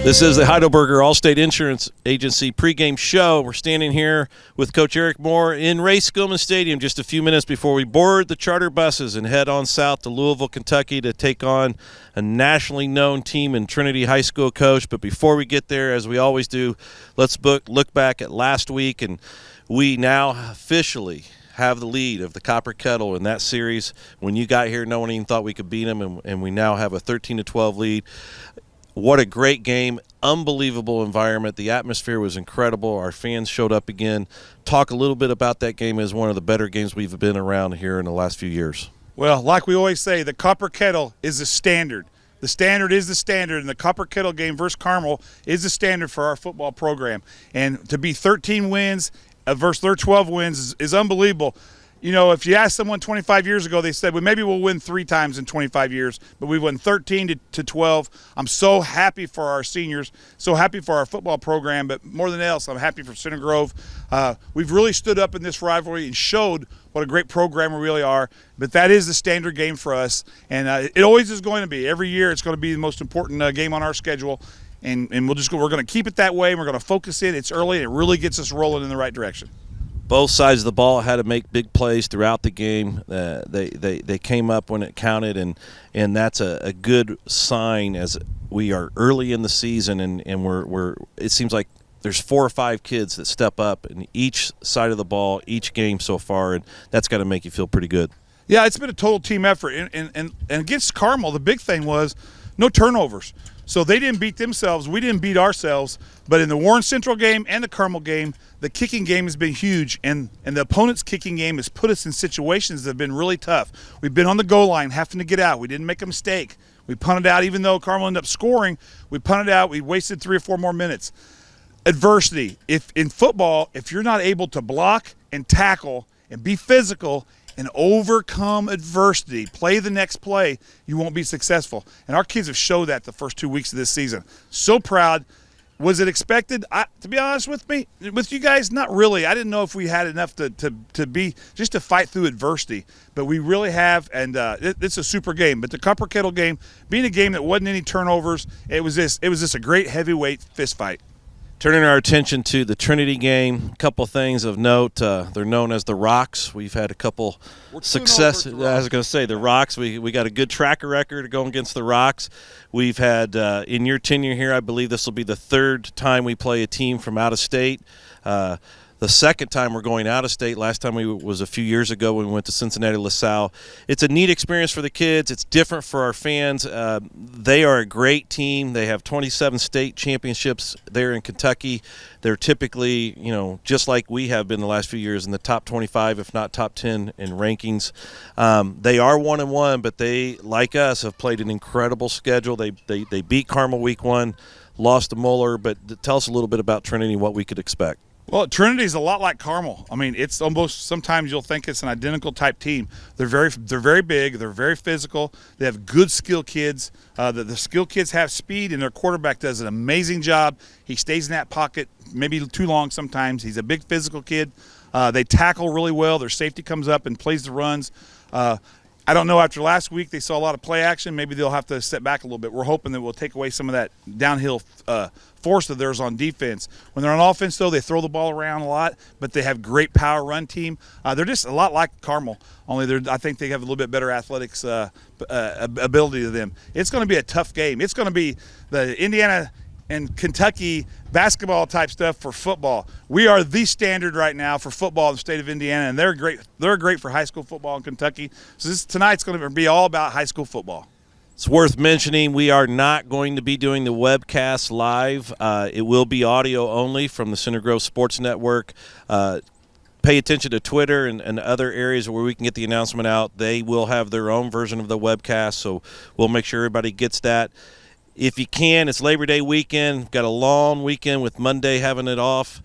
This is the Heidelberger Allstate Insurance Agency pregame show. We're standing here with Coach Eric Moore in Ray Skillman Stadium just a few minutes before we board the charter buses and head on south to Louisville, Kentucky to take on a nationally known team in Trinity High School. Coach, but before we get there, as we always do, let's look back at last week, and we now officially have the lead of the Copper Kettle in that series. When you got here, no one even thought we could beat them, and we now have a 13-12 lead. What a great game, unbelievable environment. The atmosphere was incredible. Our fans showed up again. Talk a little bit about that game as one of the better games we've been around here in the last few years. Well, like we always say, the Copper Kettle is the standard. The standard is the standard, and the Copper Kettle game versus Carmel is the standard for our football program. And to be 13 wins versus their 12 wins is unbelievable. You know, if you ask someone 25 years ago, they said, well, maybe we'll win 3 times in 25 years, but we won 13 to 12. I'm so happy for our seniors, so happy for our football program, but more than else, I'm happy for Center Grove. We've really stood up in this rivalry and showed what a great program we really are, but that is the standard game for us, and it always is going to be. Every year it's going to be the most important game on our schedule, and we're going to keep it that way, and we're going to focus it. It's early, and it really gets us rolling in the right direction. Both sides of the ball had to make big plays throughout the game. They came up when it counted, and that's a good sign as we are early in the season, and we're it seems like there's 4 or 5 kids that step up in each side of the ball, each game so far, and that's got to make you feel pretty good. Yeah, it's been a total team effort, and against Carmel, the big thing was no turnovers. So they didn't beat themselves. We didn't beat ourselves. But in the Warren Central game and the Carmel game, the kicking game has been huge, and the opponent's kicking game has put us in situations that have been really tough. We've been on the goal line having to get out. We didn't make a mistake. We punted out, even though Carmel ended up scoring. We punted out. We wasted 3 or 4 more minutes. Adversity. If in football, if you're not able to block and tackle and be physical and overcome adversity, play the next play, you won't be successful. And our kids have showed that the first 2 weeks of this season. So proud. Was it expected? To be honest with you guys, not really. I didn't know if we had enough to be just to fight through adversity, but we really have, and it's a super game. But the Copper Kettle game, being a game that wasn't any turnovers, it was just a great heavyweight fist fight. Turning our attention to the Trinity game, a couple things of note. They're known as the Rocks. We've had a couple success. I was going to say the Rocks. We got a good track record going against the Rocks. We've had, in your tenure here, I believe this will be the 3rd time we play a team from out of state. The 2nd time we're going out of state. Last time was a few years ago when we went to Cincinnati LaSalle. It's a neat experience for the kids. It's different for our fans. They are a great team. They have 27 state championships there in Kentucky. They're typically, just like we have been the last few years, in the top 25, if not top 10 in rankings. They are 1-1, but they, like us, have played an incredible schedule. They beat Carmel week 1, lost to Moeller. But tell us a little bit about Trinity and what we could expect. Well, Trinity's a lot like Carmel. I mean, it's almost, sometimes you'll think it's an identical type team. They're very big. They're very physical. They have good skill kids. The skill kids have speed, and their quarterback does an amazing job. He stays in that pocket maybe too long sometimes. He's a big physical kid. They tackle really well. Their safety comes up and plays the runs. I don't know, after last week they saw a lot of play action. Maybe they'll have to step back a little bit. We're hoping that we'll take away some of that downhill force of theirs on defense. When they're on offense, though, they throw the ball around a lot, but they have great power run team. They're just a lot like Carmel, only I think they have a little bit better athletics ability to them. It's going to be a tough game. It's going to be the Indiana and Kentucky basketball type stuff for football. We are the standard right now for football in the state of Indiana, and they're great. They're great for high school football in Kentucky. So tonight's going to be all about high school football. It's worth mentioning we are not going to be doing the webcast live. It will be audio only from the Center Grove Sports Network. Pay attention to Twitter and other areas where we can get the announcement out. They will have their own version of the webcast, so we'll make sure everybody gets that. If you can, it's Labor Day weekend. Got a long weekend with Monday having it off,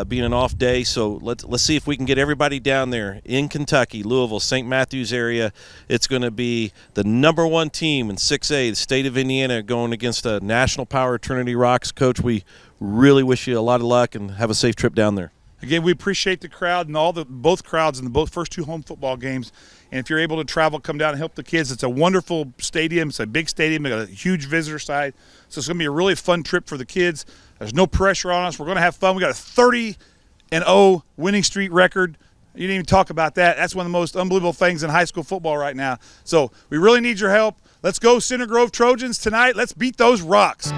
being an off day. So let's see if we can get everybody down there in Kentucky, Louisville, St. Matthews area. It's going to be the #1 team in 6A, the state of Indiana, going against a national power Trinity Rocks. Coach, we really wish you a lot of luck and have a safe trip down there. Again, we appreciate the crowd and both crowds in the first 2 home football games. And if you're able to travel, come down and help the kids. It's a wonderful stadium. It's a big stadium. They got a huge visitor side. So it's going to be a really fun trip for the kids. There's no pressure on us. We're going to have fun. We got a 30-0 winning streak record. You didn't even talk about that. That's one of the most unbelievable things in high school football right now. So we really need your help. Let's go Center Grove Trojans tonight. Let's beat those Rocks.